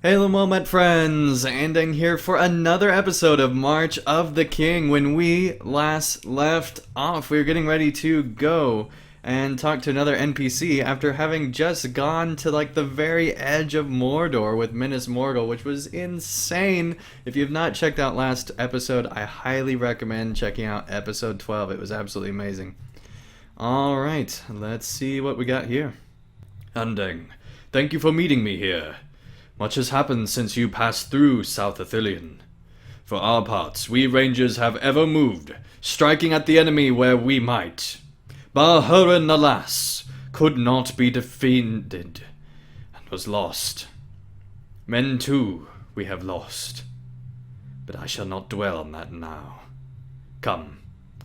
Hello Moment friends, Anding here for another episode of March of the King. When we last left off, we were getting ready to go and talk to another NPC after having just gone to like the very edge of Mordor with Minas Morgul, which was insane. If you have not checked out last episode, I highly recommend checking out episode 12. It was absolutely amazing. Alright, let's see what we got here. Anding, thank you for meeting me here. Much has happened since you passed through South Ithilien. For our parts, we rangers have ever moved, striking at the enemy where we might. Bahurin, alas, could not be defeated, and was lost. Men too we have lost, but I shall not dwell on that now. Come,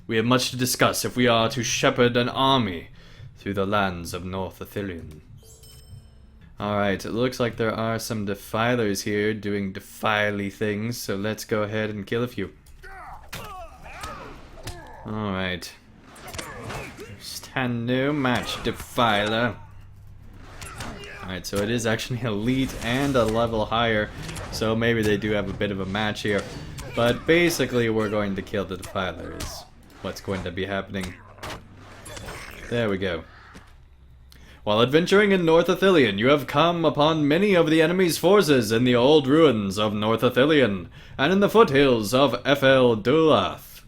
we have much to discuss if we are to shepherd an army through the lands of North Ithilien. Alright, it looks like there are some defilers here doing defily things, so let's go ahead and kill a few. Alright. Stand no match, defiler. Alright, so it is actually elite and a level higher, so maybe they do have a bit of a match here. But basically we're going to kill the defiler is what's going to be happening. There we go. While adventuring in North Ithilien, you have come upon many of the enemy's forces in the old ruins of North Ithilien, and in the foothills of Dulath.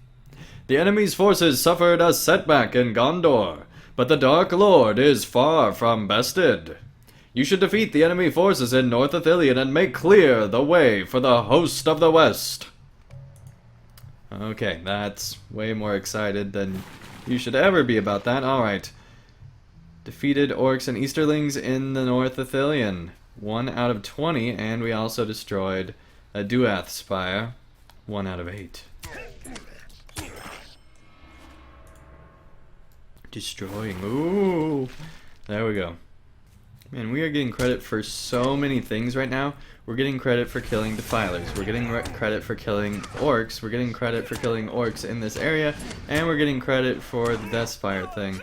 The enemy's forces suffered a setback in Gondor, but the Dark Lord is far from bested. You should defeat the enemy forces in North Ithilien and make clear the way for the host of the West. Okay, that's way more excited than you should ever be about that. Alright. Defeated orcs and Easterlings in the North Ithilien. 1 out of 20, and we also destroyed a Duath Spire. 1 out of 8. Destroying. Ooh! There we go. Man, we are getting credit for so many things right now. We're getting credit for killing defilers. We're getting credit for killing orcs. We're getting credit for killing orcs in this area. And we're getting credit for the Death Spire thing.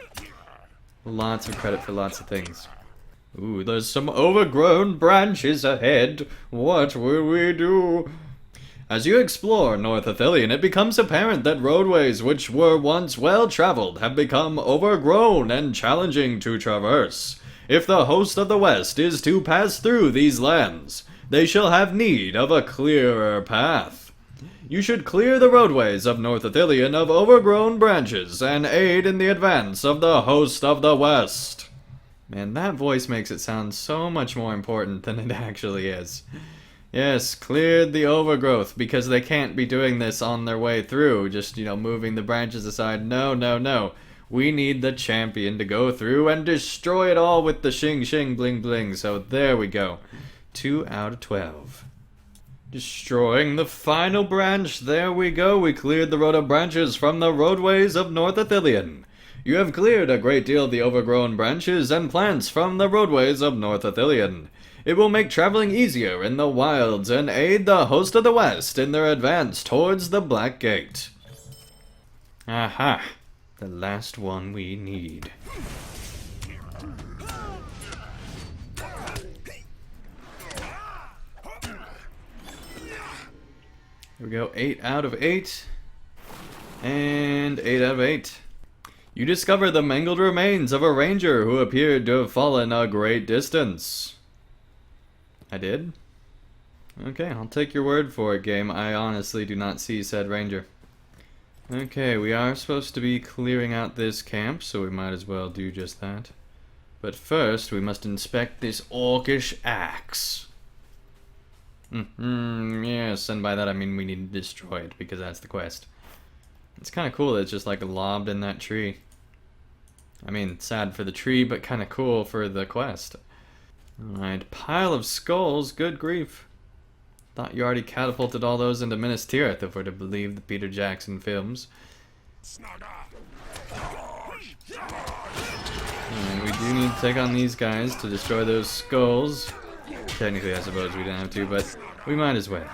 Lots of credit for lots of things. Ooh, there's some overgrown branches ahead. What will we do? As you explore North Ithilien, it becomes apparent that roadways which were once well-traveled have become overgrown and challenging to traverse. If the host of the West is to pass through these lands, they shall have need of a clearer path. You should clear the roadways of North Ithilien of overgrown branches and aid in the advance of the host of the West. Man, that voice makes it sound so much more important than it actually is. Yes, cleared the overgrowth, because they can't be doing this on their way through, just, moving the branches aside. No, no, no. We need the champion to go through and destroy it all with the shing shing bling bling, so there we go. 2 out of 12. Destroying the final branch. There we go. We cleared the road of branches from the roadways of North Ithilien. You have cleared a great deal of the overgrown branches and plants from the roadways of North Ithilien. It will make traveling easier in the wilds and aid the host of the West in their advance towards the Black Gate. Aha! The last one we need. Here we go, 8 out of 8. And 8 out of 8. You discover the mangled remains of a ranger who appeared to have fallen a great distance. I did? Okay, I'll take your word for it, game. I honestly do not see said ranger. Okay, we are supposed to be clearing out this camp, so we might as well do just that. But first, we must inspect this orcish axe. Yes, and by that I mean we need to destroy it, because that's the quest. It's kind of cool that it's just like lobbed in that tree. I mean, sad for the tree, but kind of cool for the quest. Alright, pile of skulls, good grief. Thought you already catapulted all those into Minas Tirith if we're to believe the Peter Jackson films. And we do need to take on these guys to destroy those skulls. Technically, I suppose we didn't have to, but we might as well.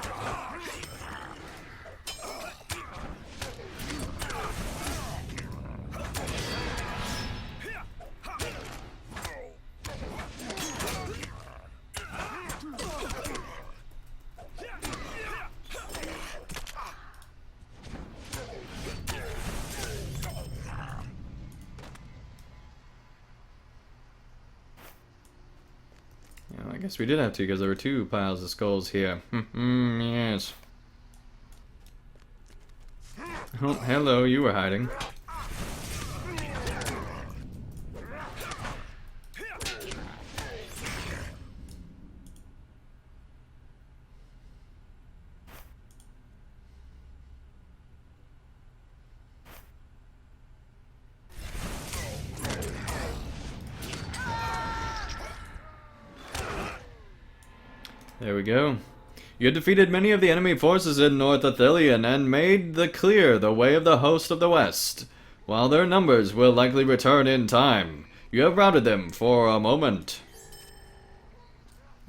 guess we did have to because there were 2 piles of skulls here. Yes. Oh, hello, you were hiding. There we go. You had defeated many of the enemy forces in North Athelion and made clear the way of the host of the West. While their numbers will likely return in time, you have routed them for a moment.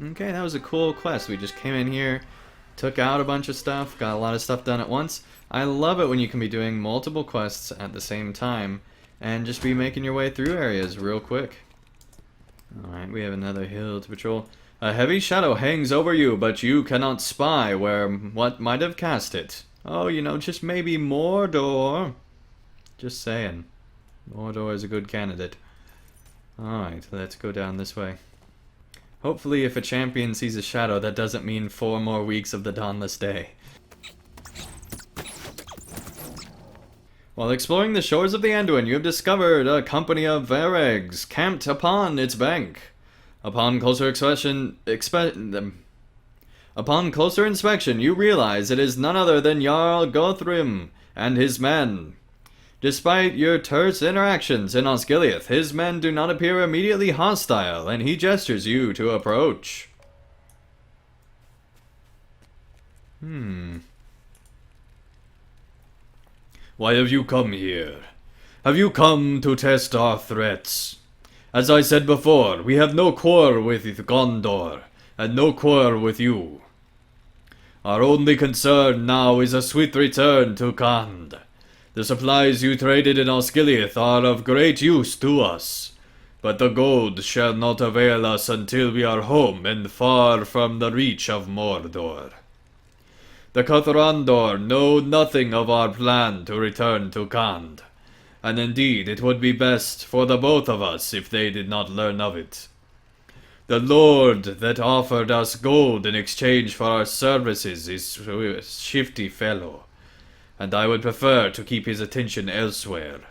Okay, that was a cool quest. We just came in here, took out a bunch of stuff, got a lot of stuff done at once. I love it when you can be doing multiple quests at the same time and just be making your way through areas real quick. Alright, we have another hill to patrol. A heavy shadow hangs over you, but you cannot spy where what might have cast it. Oh, you know, just maybe Mordor. Just saying. Mordor is a good candidate. Alright, let's go down this way. Hopefully if a champion sees a shadow, that doesn't mean 4 more weeks of the Dawnless Day. While exploring the shores of the Anduin, you have discovered a company of Varegs camped upon its bank. Upon closer inspection, you realize it is none other than Jarl Guthrum and his men. Despite your terse interactions in Osgiliath, his men do not appear immediately hostile, and he gestures you to approach. Why have you come here? Have you come to test our threats? As I said before, we have no quarrel with Gondor, and no quarrel with you. Our only concern now is a swift return to Khand. The supplies you traded in Osgiliath are of great use to us, but the gold shall not avail us until we are home and far from the reach of Mordor. The Cathrandor know nothing of our plan to return to Khand, and indeed it would be best for the both of us if they did not learn of it. The lord that offered us gold in exchange for our services is a shifty fellow, and I would prefer to keep his attention elsewhere.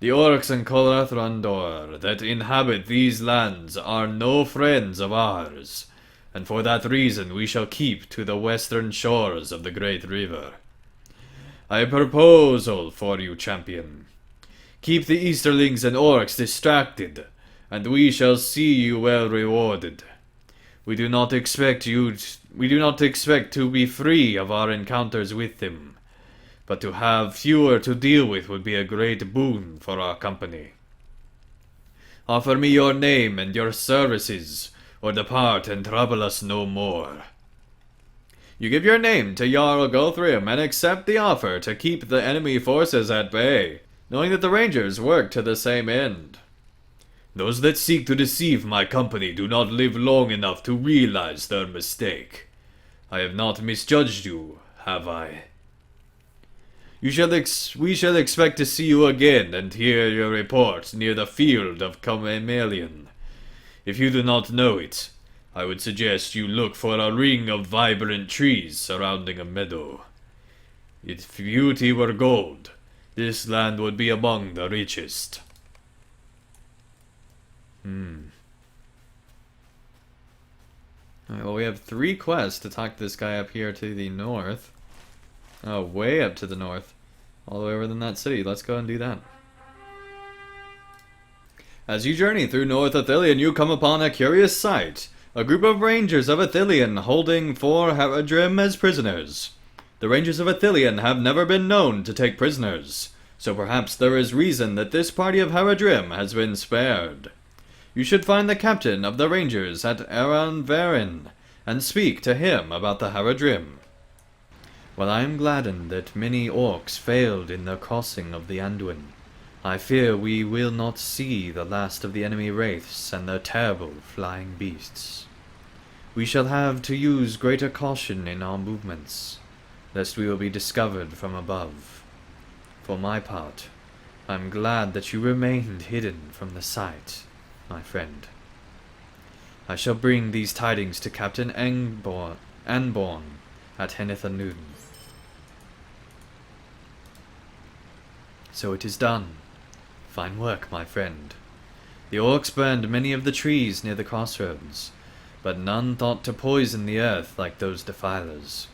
The orcs and Cathrandor that inhabit these lands are no friends of ours, and for that reason we shall keep to the western shores of the great river. I have a proposal for you, champion. Keep the Easterlings and orcs distracted, and we shall see you well rewarded. We do not expect to be free of our encounters with them, but to have fewer to deal with would be a great boon for our company. Offer me your name and your services, or depart and trouble us no more. You give your name to Jarl Guthrum and accept the offer to keep the enemy forces at bay, knowing that the Rangers work to the same end. Those that seek to deceive my company do not live long enough to realize their mistake. I have not misjudged you, have I? We shall expect to see you again and hear your report near the field of Comemelian. If you do not know it, I would suggest you look for a ring of vibrant trees surrounding a meadow. If beauty were gold, this land would be among the richest. Alright, well, we have 3 quests to talk to this guy up here to the north. Oh, way up to the north. All the way over in that city. Let's go and do that. As you journey through North Athelion, you come upon a curious sight. A group of rangers of Athelion holding 4 Haradrim as prisoners. The rangers of Athelion have never been known to take prisoners, so perhaps there is reason that this party of Haradrim has been spared. You should find the captain of the rangers at Aranvarin, and speak to him about the Haradrim. While I am gladdened that many orcs failed in their crossing of the Anduin, I fear we will not see the last of the enemy wraiths and their terrible flying beasts. We shall have to use greater caution in our movements, lest we will be discovered from above. For my part, I am glad that you remained hidden from the sight, my friend. I shall bring these tidings to Captain Anborn at Henethanoon. So it is done. Fine work, my friend. The orcs burned many of the trees near the crossroads, but none thought to poison the earth like those defilers.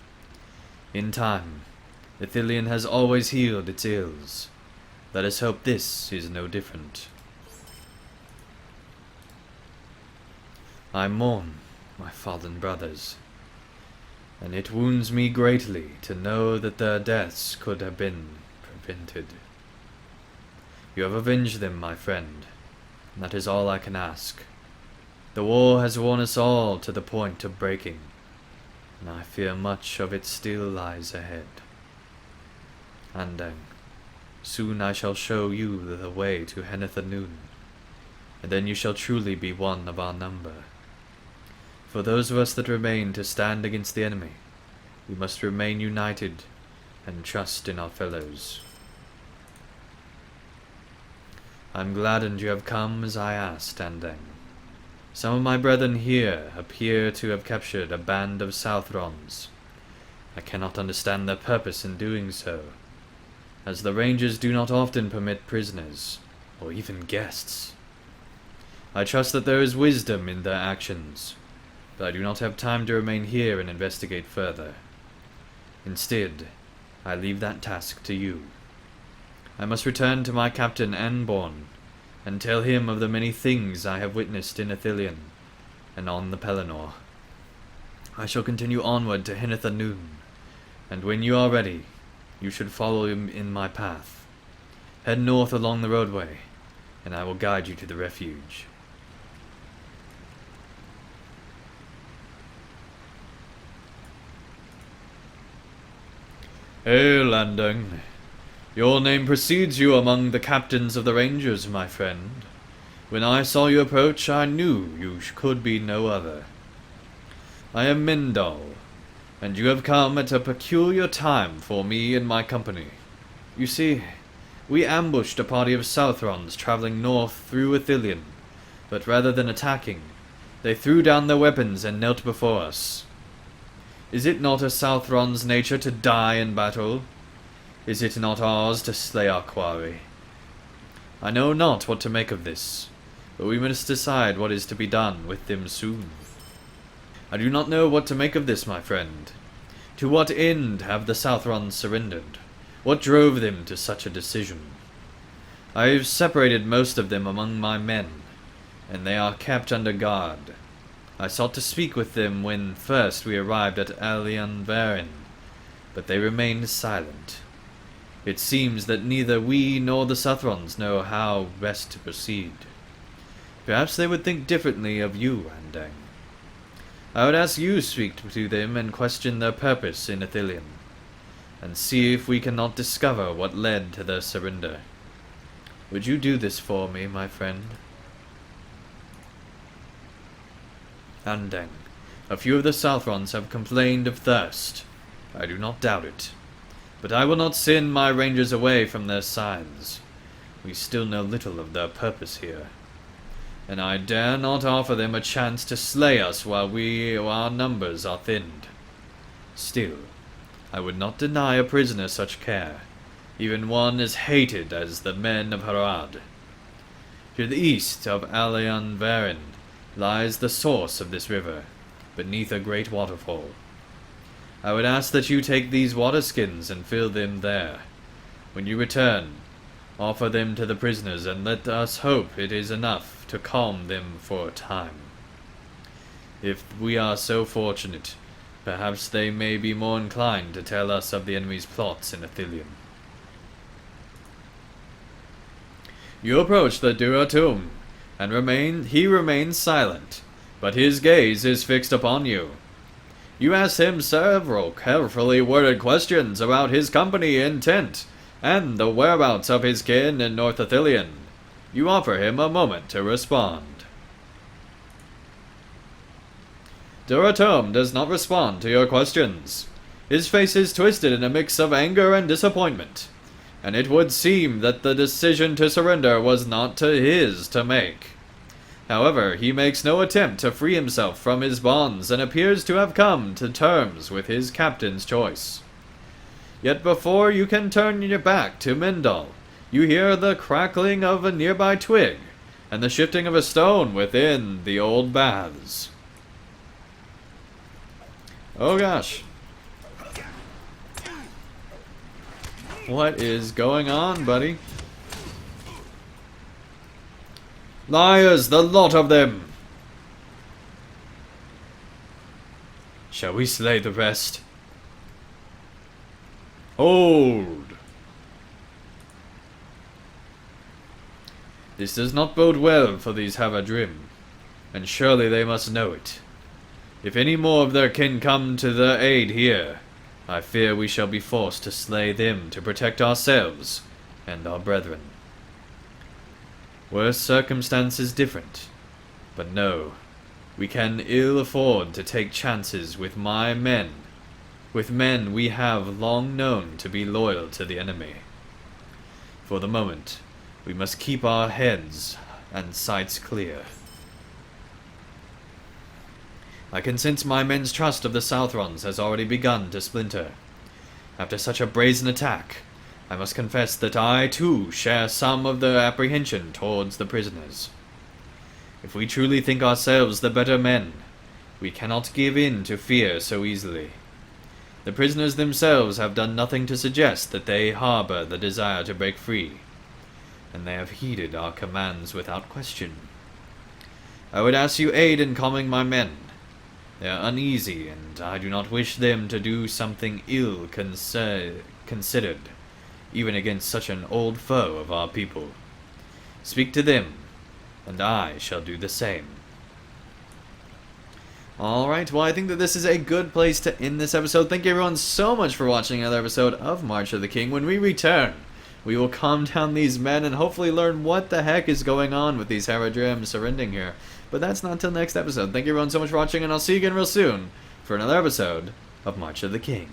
In time, Ithilien has always healed its ills. Let us hope this is no different. I mourn my fallen brothers, and it wounds me greatly to know that their deaths could have been prevented. You have avenged them, my friend, and that is all I can ask. The war has worn us all to the point of breaking, and I fear much of it still lies ahead. Andang, soon I shall show you the way to Henethanoon, and then you shall truly be one of our number. For those of us that remain to stand against the enemy, we must remain united and trust in our fellows. I'm gladdened you have come as I asked, Andang. Some of my brethren here appear to have captured a band of Southrons. I cannot understand their purpose in doing so, as the rangers do not often permit prisoners, or even guests. I trust that there is wisdom in their actions, but I do not have time to remain here and investigate further. Instead, I leave that task to you. I must return to my captain Anborn, and tell him of the many things I have witnessed in Ithilien, and on the Pelennor. I shall continue onward to Henethanoon, and when you are ready, you should follow him in my path. Head north along the roadway, and I will guide you to the refuge. Hail, Andang. Your name precedes you among the captains of the Rangers, my friend. When I saw you approach, I knew you could be no other. I am Mendal, and you have come at a peculiar time for me and my company. You see, we ambushed a party of Southrons traveling north through Ithilien, but rather than attacking, they threw down their weapons and knelt before us. Is it not a Southron's nature to die in battle? Is it not ours to slay our quarry? I know not what to make of this, but we must decide what is to be done with them soon. I do not know what to make of this, my friend. To what end have the Southrons surrendered? What drove them to such a decision? I have separated most of them among my men, and they are kept under guard. I sought to speak with them when first we arrived at Alianvarin, but they remained silent. It seems that neither we nor the Southrons know how best to proceed. Perhaps they would think differently of you, Andang. I would ask you to speak to them and question their purpose in Ithilien, and see if we cannot discover what led to their surrender. Would you do this for me, my friend? Andang, a few of the Southrons have complained of thirst. I do not doubt it. But I will not send my rangers away from their sides. We still know little of their purpose here, and I dare not offer them a chance to slay us while our numbers are thinned. Still, I would not deny a prisoner such care, even one as hated as the men of Harad. To the east of Alianvarin lies the source of this river, beneath a great waterfall. I would ask that you take these water skins and fill them there. When you return, offer them to the prisoners, and let us hope it is enough to calm them for a time. If we are so fortunate, perhaps they may be more inclined to tell us of the enemy's plots in Ithilien. You approach the Duratum, and he remains silent, but his gaze is fixed upon you. You ask him several carefully worded questions about his company intent, and the whereabouts of his kin in North Ithilien. You offer him a moment to respond. Duratum does not respond to your questions. His face is twisted in a mix of anger and disappointment, and it would seem that the decision to surrender was not his to make. However, he makes no attempt to free himself from his bonds and appears to have come to terms with his captain's choice. Yet before you can turn your back to Mindal, you hear the crackling of a nearby twig and the shifting of a stone within the old baths. Oh gosh. What is going on, buddy? Liars, the lot of them! Shall we slay the rest? Hold! This does not bode well for these Havadrim, and surely they must know it. If any more of their kin come to their aid here, I fear we shall be forced to slay them to protect ourselves and our brethren. Were circumstances different, but no, we can ill afford to take chances with my men, with men we have long known to be loyal to the enemy. For the moment, we must keep our heads and sights clear. I can sense my men's trust of the Southrons has already begun to splinter. After such a brazen attack, I must confess that I too share some of their apprehension towards the prisoners. If we truly think ourselves the better men, we cannot give in to fear so easily. The prisoners themselves have done nothing to suggest that they harbor the desire to break free, and they have heeded our commands without question. I would ask you aid in calming my men. They are uneasy, and I do not wish them to do something ill considered, even against such an old foe of our people. Speak to them, and I shall do the same. Alright, well I think that this is a good place to end this episode. Thank you everyone so much for watching another episode of March of the King. When we return, we will calm down these men and hopefully learn what the heck is going on with these Haradrim surrendering here. But that's not until next episode. Thank you everyone so much for watching, and I'll see you again real soon for another episode of March of the King.